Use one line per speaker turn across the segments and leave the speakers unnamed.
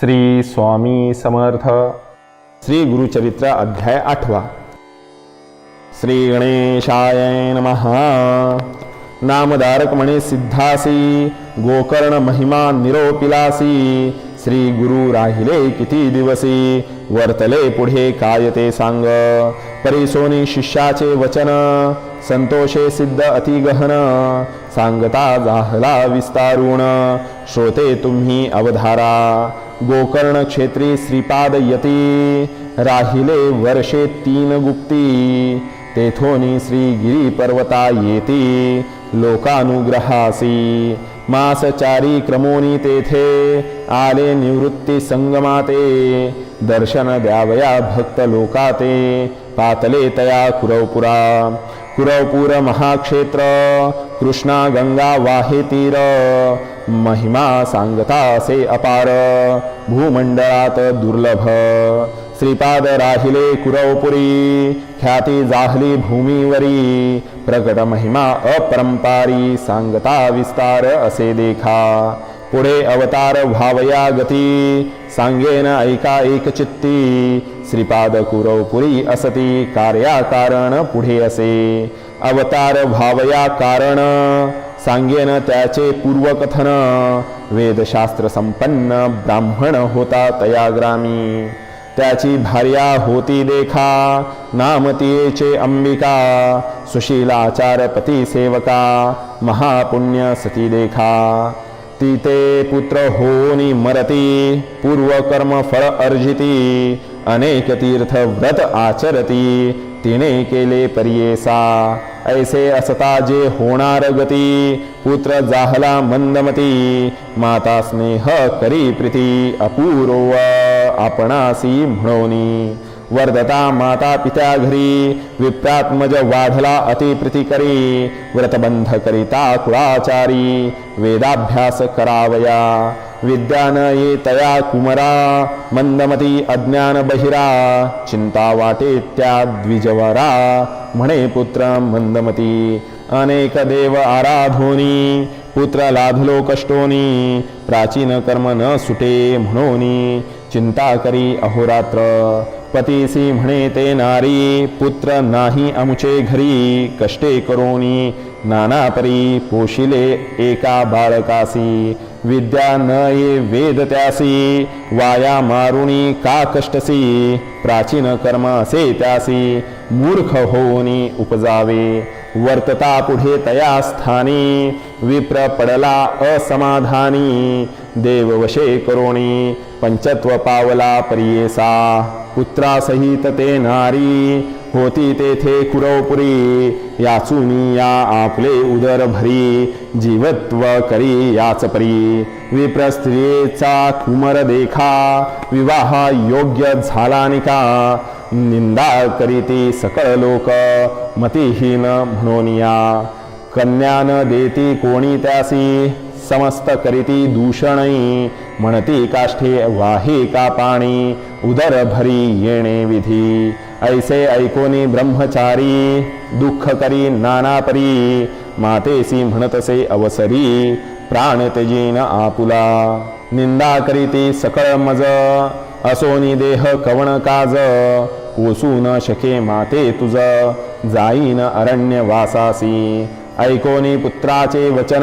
श्री स्वामी समर्थ. श्री गुरुचरित्र अध्याय 8. श्री गणेशाय नमः. नामधारक म्हणे सिद्धासी, गोकर्ण महिमा निरोपिलासी. श्री गुरु राहिले किती दिवसी, वर्तले पुढे काय ते सांग. परिसोनी शिष्याचे वचन, संतोषे सिद्ध अति गहन. सांगता जाहला विस्तारुण, श्रोते तुम्ही अवधारा. गोकर्ण क्षेत्री श्रीपाद यती, राहिले वर्षे 3 गुप्ती. तेथोनी श्रीगिरी पर्वता येती, लोकानुग्रहासी. मासचारी क्रमोनी तेथे, आले निवृत्ती संगमाते. दर्शन द्यावया भक्त लोकाते, पातले तया कुरवपुरा. कुरवपूर महाक्षेत्र, कृष्णा गंगा वाहे तीर. महिमा सांगता से अपार, भूमंडळात दुर्लभ. श्रीपाद राहिले कुरवपुरी, ख्याती जाहली भूमीवरी. प्रकट महिमा अपरंपारी, सांगता विस्तार असे देखा. पुढे अवतार व्हावया गती, सांगेन ऐका एक चित्ती. श्रीपाद कुरवपुरी असती, कार्या कारण पुढे असे. अवतार व्हावया कारण, सांगेन त्याचे पूर्वकथन. वेदशास्त्र संपन्न ब्राह्मण होता तया ग्रामी. त्याची भार्या होती देखा, नाम तिचे अंबिका. सुशीलाचार पती सेवका, महापुण्य सती देखा. तिते पुत्र होनी मरती, पूर्वकर्म फळ अर्जिती. अनेक तीर्थ व्रत आचरती, तिने केले परियेसा. ऐसे असता जे होणार गती, पुत्र जाहला मंदमती. माता स्नेह करी प्रीती, अपूर्व आपणासी म्हणोनी. वर्धता माता पित्या घरी, विप्रात्मज वाढला अति प्रीती करी. व्रतबंध करिता कुळाचारी, वेदाभ्यास करावया. विद्या न ये तया कुमरा, मंदमती अज्ञान बहिरा. चिंता वाटे त्या द्विजवरा, म्हणे पुत्र मंदमती. अनेक देव आराधोनी, पुत्र लाभलो कष्टोनी. प्राचीन कर्म न सुटे म्हणोनी, चिंता करी अहोरात्र. पतीसी म्हणे ते नारी, पुत्र नाही आमुचे घरी. कष्टे करोनी नाना परी, पोशिले एका बाळकासी. विद्या न ये वेद त्यासी, वाया मारुणी का कष्टसी. प्राचीन कर्म असे त्यासी, मूर्ख होऊनी उपजावे. वर्तता पुढे तया स्थानी, विप्र पडला असमाधानी. देववशे करोणी, पंचत्व पावला परियेसा. पुत्रासहित ते नारी, होती तेथे कुरवपुरी. याचुनी या आपले उदर भरी, जीवत्व करी याच परी. विप्र स्त्रियेचा कुमर देखा, विवाह योग्य झाला निका. निंदा करीती सकळ लोक, मतिहीन म्हणोनिया. कन्या न देती कोणी त्यासी, समस्त करीती दूषणई. म्हणती काष्ठे वाहे का पाणी, उदर भरी येणे विधी. ऐसे ऐकोनी ब्रह्मचारी, दुःख करी नाना परी. मातेसी म्हणतसे अवसरी, प्राण त्यजीन आपुला. निंदा करीती सकळ मज, असोनी देह कवण काज. पोसू न शके माते तुझ, जाईन अरण्य वासासी. ऐकोनी पुत्राचे वचन,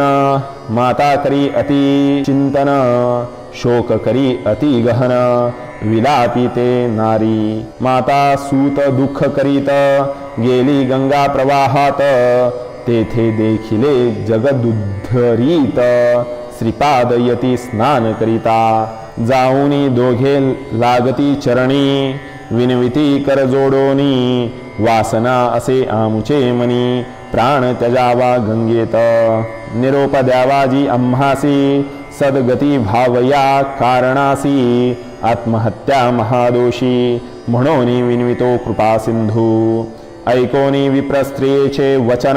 माता करी अति चिंतन. शोक करी अति गहन, विलापी ते नारी. माता सूत दुःख करीत, गेली गंगा प्रवाहात. तेथे देखिले जगदुद्धरीत, श्रीपाद यती स्नान करिता. जाऊनी दोघे लागती चरणी, विनविती कर जोडोनी. वासना असे आमुचे मनी, प्राण त्यजावा गंगेत. निरोप द्यावाजी आम्हासी, सद्गती भावया कारणासी. आत्महत्या महादोषी, म्हणोनी विनवितो कृपा सिंधू. ऐकोनी विप्र स्त्रियेचे वचन,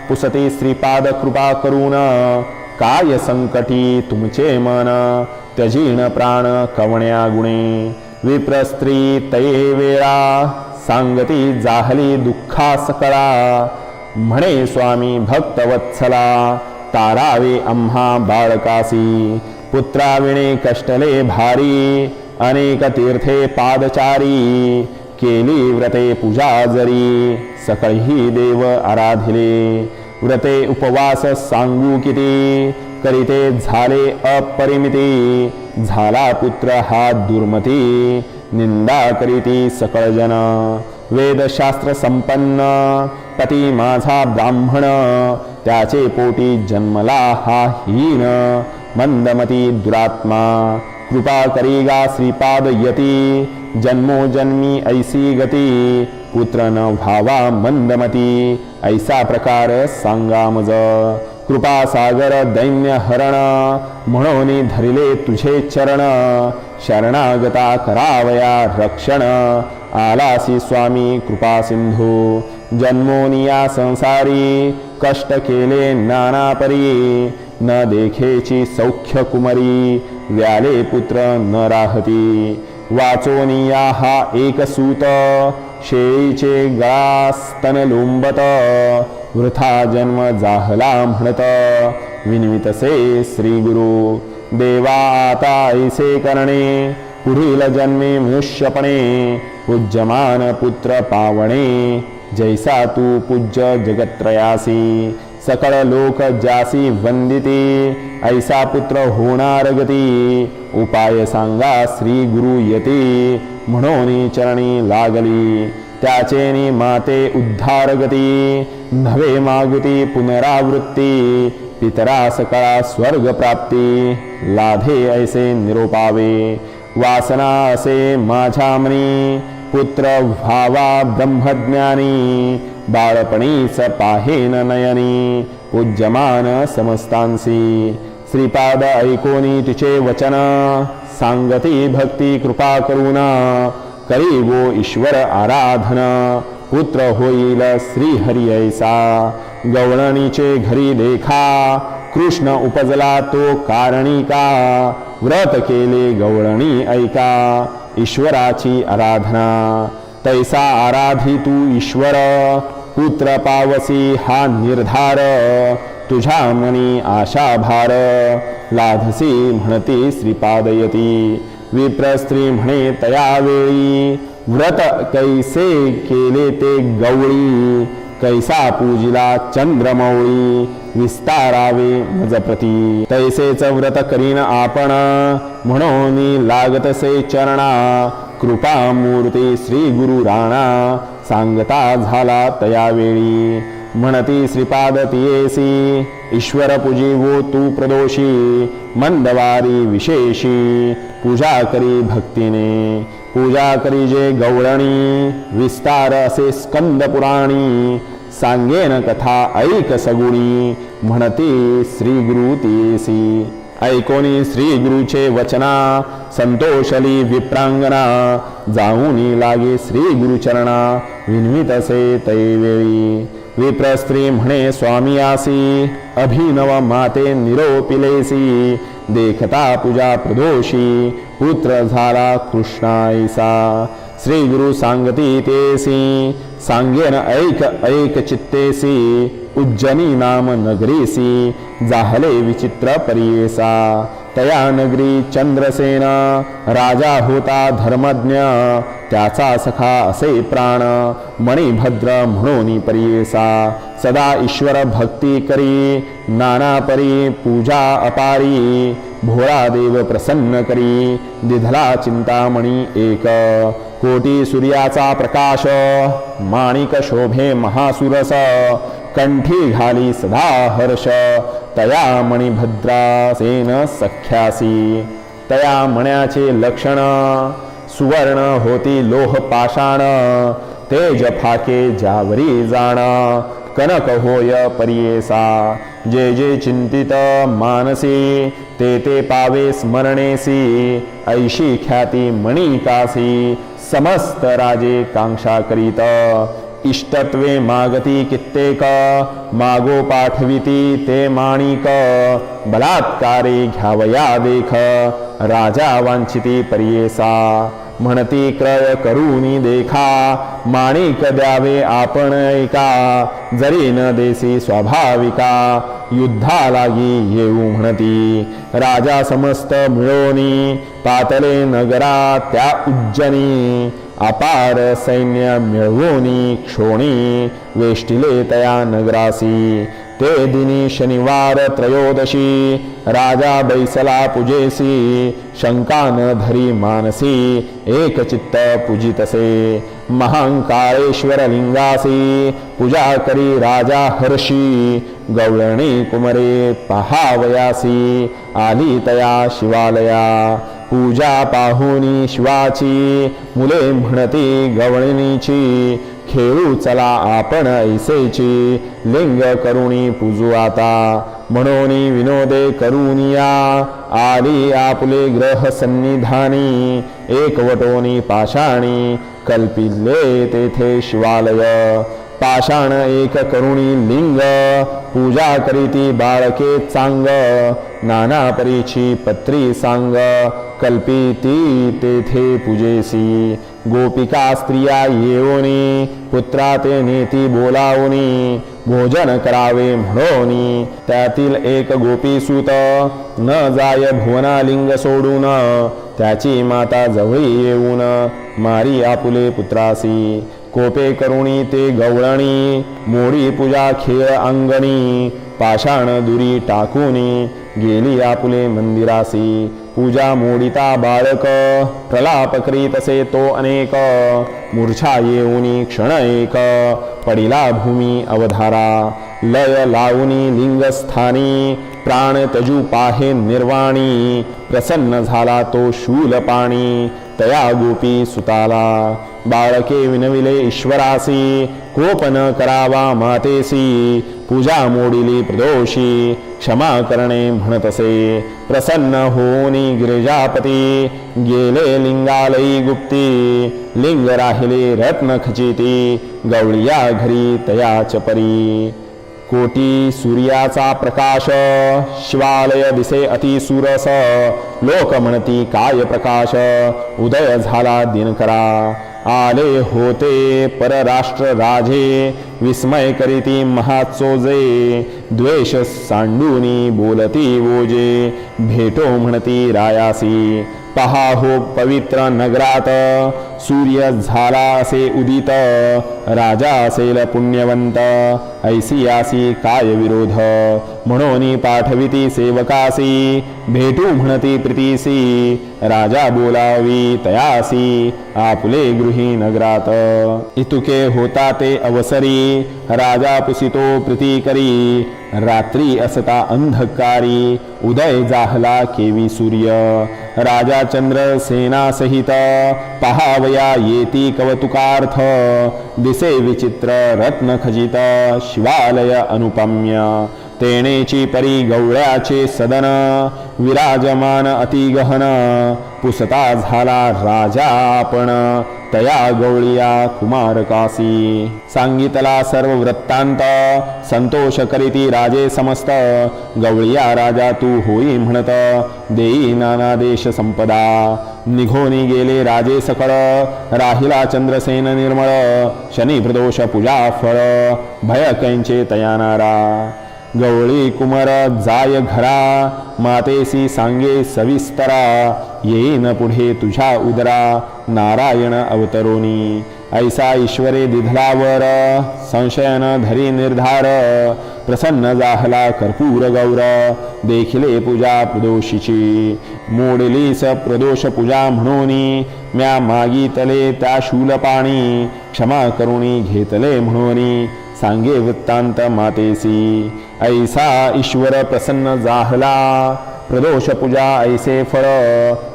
पुसती श्रीपाद कृपा करून. काय संकटी तुमचे मन, त्यजीन प्राण कवण्या गुणे. विप्र स्त्री तये वेळा, सांगती जाहली दुःखा सकळा. म्हणे स्वामी भक्तवत्सला, तारावे आम्हा बाळकासी. पुत्राविणे कष्टले भारी अनेक तीर्थे पादचारी केली व्रते पूजा जरी सकळही देव आराधिले व्रते उपवास सांगू किती करीते झाले अपरिमिती झाला पुत्र हा दुर्मती निंदा करीती सकळ जन वेदशास्त्र संपन्न पती माझा ब्राह्मण त्याचे पोटी जन्मला हा हीन मंदमती दुरात्मा कृपा करीगा श्रीपाद यती जन्मोजन्मी ऐसी गती पुत्र न व्हावा मंदमती ऐसा प्रकार सांगा मज कृपा सागर दैन्य हरण म्हणून धरिले तुझे चरण शरणागता करावया रक्षण आलासी स्वामी कृपा सिंधू जन्मोनिया संसारी कष्ट केले नाना परी न देखेची सौख्य कुमरी व्याले पुत्र न राहती वाचोनिया हा एक सूत शेळीचे गळास्तन लोंबत वृथा जन्म जाहला म्हणत विनवितसे श्री गुरु देवा आता ऐसे करणे पुढील जन्मे मनुष्यपणे पूज्यमान पुत्र पावणे जैसा तू पूज्य जगत्त्रयासी सकळ लोक जासी वंदिती ऐसा पुत्र होणार गती उपाय सांगा श्री गुरु यती म्हणून चरणी लागली त्याचेनी माते उद्धार गती नवे मागुती पुनरावृत्ती पितरा सकळा स्वर्ग प्राप्ती लाधे ऐसे निरोपावे वासना असे माझ्या मनी पुत्र व्हावा ब्रह्मज्ञानी बाळपणीच पाहेन नयनी पूज्यमान समस्तांसी श्रीपाद ऐकोनी तिचे वचन सांगती भक्ती कृपा करुणा करी वो ईश्वर आराधन पुत्र होईल श्री हरी ऐसा गवळणीचे घरी देखा कृष्ण उपजला तो कारणिका व्रत केले गवळणी ऐका ईश्वराची आराधना तैसा आराधी तू ईश्वर पुत्र पावसी हा निर्धार तुझ्या मनी आशा भार लाधसी म्हणती श्रीपादयती विप्र स्त्री म्हणे तयावेळी व्रत कैसे केले ते गवळी कैसा पूजिला चंद्रमौळी विस्तारावे मजप्रती तैसेच व्रत करीन आपण म्हणून लागतसे चरणा कृपा मूर्ती श्री गुरु राणा सांगता झाला तयावेळी म्हणती श्रीपाद तियेसी ईश्वर पूजिवो तू प्रदोषी मंदवारी विशेषी पूजा करी भक्तीने पूजा करी जे गवळणी विस्तार असे स्कंद पुराणी सांगेन कथा ऐक सगुणी म्हणती श्री गुरु तियेसी ऐकोनी श्री गुरुचे वचना संतोषली विप्रांगना जाऊनी लागे श्री गुरुचरणा विन्वितसे तैवेळी विप्र स्त्री म्हणे स्वामी आसी अभिनव माते निरोपिलेसी देखता पूजा प्रदोषी पुत्र झाला कृष्णाईसा श्री गुरु सांगती तेसी सांगेन ऐक ऐक चित्तेसी उज्जनी नाम नगरीसी जाहले विचित्र परियेसा तया नगरी चंद्रसेन राजा होता धर्मज्ञ त्याचा सखा असे प्राण मणिभद्र म्हणून परियेसा सदा ईश्वर भक्ती करी नाना परी पूजा अपारी भोळा देव प्रसन्न करी दिधला चिंतामणी एक कोटी सूर्याचा प्रकाश माणिक शोभे महासुरस कंठी घाली सदा हर्ष तया मणिभद्रासेन सख्यासी तया मण्याचे लक्षण सुवर्ण होती लोह पाषाण तेज फाके जावरी जाण कनक होय परियेसा जे जे चिंतित मानसी ते ते पावे स्मरणेसी ऐशी ख्याती मणिकासी समस्त राजे कांक्षा करीत इष्टत्वे मागती कित्येक मागो पाठविती ते माणिक बलात्कारे घ्यावया देख राजा वांछिती परियेसा म्हणती क्रय करूनी देखा, माणिक द्यावे आपण एका, जरी न देसी स्वाभाविका, युद्धा लागी येऊ म्हणती. राजा समस्त मिळोनी, पातले नगरा त्या उज्जनी, अपार सैन्य मिळवूनी क्षोणी, वेष्टिले तया नगरासी. ते दिनी शनिवार त्रयोदशी, राजा बैसला पूजेसी, शंका न धरी मानसी, एक चित्त पूजितसे. महांकाळेश्वर लिंगासी, पूजा करी राजा हर्षी, गवळणी कुमरे पहावयासी, आली तया शिवालया. पूजा पाहुनी शिवाची, मुले म्हणती गवळणीची, खेळू चला आपण ऐसेची, लिंग करुणी पूजू आता, म्हणोनी विनोदे करूनिया, आली आपुले ग्रह सन्निधानी, एकवटोनी पाषाणी, कल्पिले तेथे शिवालय. पाषाण एक करुणी लिंग, पूजा करीती बाळके चांग, नाना परीची पत्री सांग, कल्पिती तेथे पूजेसी. गोपिका स्त्रिया येऊनी, पुत्रा ते नेती बोलावनी, भोजन करावे म्हणोनी, त्यातील एक गोपी सूत, न जाय भुवना लिंग सोडून, त्याची माता जवळी येऊन, मारी आपुले पुत्रासी. कोपे करुणी ते गवळणी, मोडी पूजा खेळ अंगणी, पाषाण दुरी टाकूनी, गेली आपुले मंदिरासी. पूजा मोडिता बाळक, प्रलाप करीत असे तो अनेक, मूर्छा येऊनी क्षण एक, पडिला भूमी अवधारा. लय लावूनी लिंगस्थानी, प्राण तजू पाहे निर्वाणी, प्रसन्न झाला तो शूल पाणी, तया गोपी सुताला. बाळके विनविले ईश्वरासी, कोप न करावा मातेसी, पूजा मोडिली प्रदोषी, क्षमा करणे म्हणतसे. प्रसन्न होनी गिरिजापती, गेले लिंगालयी गुप्ती, लिंग राहिले रत्न खचिती, गवळिया घरी तयाच परी. कोटी सूर्याचा प्रकाश, शिवालय दिसे अति सुरस, लोक म्हणती काय प्रकाश, उदय झाला दिनकरा. आले होते परराष्ट्र राजे, विस्मय करीती महाचोजे, द्वेष सांडूनी बोलती ओजे, भेटो म्हणती रायासी. पहा हो पवित्र नगरात, सूर्य झाला असे उदित, राजा असेल पुण्यवंत, ऐसी आसी काय विरोध, म्हणून पाठविती सेवकासी, भेटू म्हणती प्रीतीसी, राजा बोलावी तयासी, आपुले गृही नगरात. इतुके होता ते अवसरी, राजा पुसितो प्रीती करी, रात्री असता अंधकारी, उदय जाहला केवी सूर्य, राजा चंद्र सेना सहित, पहावया येती कवतुकार्थ, दिसे विचित्र रत्न खजित, शिवालय अनुपम्य. तेणेची परी गवळ्याचे सदन, विराजमान अति गहन, पुसता झाला राजा आपण, तया गवळिया कुमारकासी. सांगितला सर्व वृत्तांत, संतोष करीती राजे समस्त, गवळिया राजा तू होई म्हणत, देई नाना देश संपदा. निघोनी गेले राजे सकळ, राहिला चंद्रसेन निर्मळ, शनी प्रदोष पूजा फळ, भय कैंचे तयानारा. गवळी कुमार जाय घरा, मातेसी सांगे सविस्तरा, येईन पुढे तुझ्या उदरा, नारायण अवतरोनी. ऐसा ईश्वरे दिधलावर, संशयन धरी निर्धार, प्रसन्न जाहला कर्पूर गौर, देखिले पूजा प्रदोषीची. मोडलीस प्रदोष पूजा म्हणूनी, म्या मागितले त्या शूलपाणी, क्षमा करुणी घेतले म्हणूनी, सांगे वृत्तांत मातेसी. ऐसा ईश्वर प्रसन्न जाहला, प्रदोष पूजा ऐसे फळ,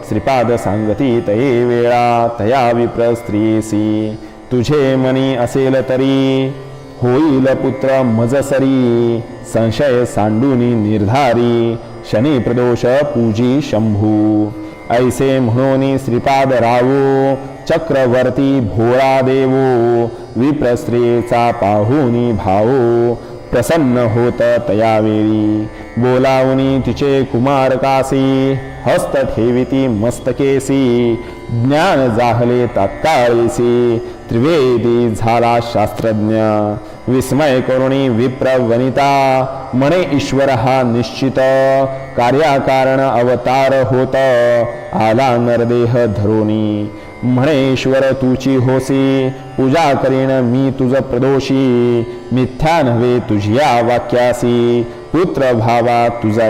श्रीपाद सांगती तये वेळा, तया विप्र स्त्रीसी. तुझे मनी असेल तरी, होईल पुत्र मजसरी, संशय सांडूनी निर्धारी, शनी प्रदोष पूजी शंभू. ऐसे म्हणून श्रीपाद रावो, चक्रवर्ती भोळा देवो, विप्रस्त्रीचा पाहुनी भावो, प्रसन्न होत तयावेळी. बोलावनी तिचे कुमारकासी, हस्त ठेविती मस्तकेसी ज्ञान जाहले तात्काळीसी त्रिवेदी झाला शास्त्रज्ञ विस्मय करुणी विप्र वनिता म्हणे ईश्वर हा निश्चित कार्याकारण अवतार होत आला नरदेह धरोनी म्हणे ईश्वर तुची होसी पूजा करीन मी तुझ प्रदोषी मिथ्या नव्हे तुझ्या वाक्यासी पुत्र भावा तुझा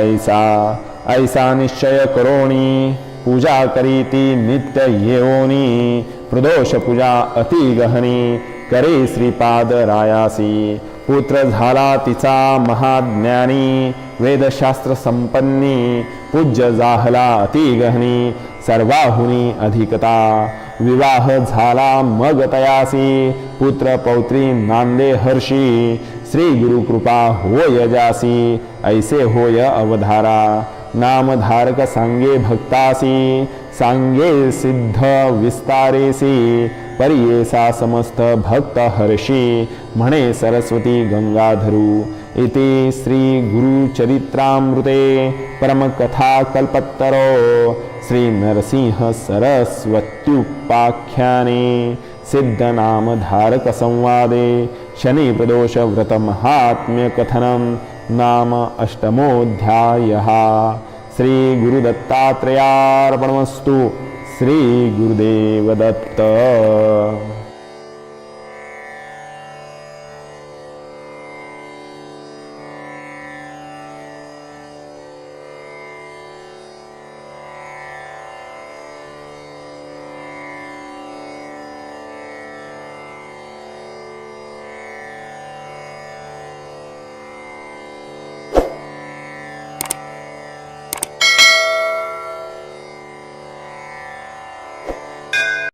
ऐसा निश्चय करोणी पूजा करीती नित्य येऊनी प्रदोष पूजा अति गहनी करे श्रीपाद रायासी पुत्र झाला तिचा महाज्ञानी वेदशास्त्र संपन्नी पूज्य जाहला अति गहनी सर्वाहुनी अधिकता विवाह झाला मग तयासी पुत्र पौत्री नांदे हर्षी श्री गुरु कृपा होय जासी ऐसे होय अवधारा नामधारक सांगे भक्तासी सांगे सिद्ध विस्तारेसी परियेसा समस्त भक्त हर्षी म्हणे सरस्वती गंगाधरू इति श्री गुरु चरित्रामृते परमकथा कल्पत्तरो श्री नरसिंह सरस्वत्युपाख्याने सिद्धनामधारक संवादे शनि प्रदोष व्रत महात्म्य कथनम नाम अष्टमोऽध्यायः श्री गुरुदत्तात्रेयार्पणमस्तु श्री गुरुदेव दत्त।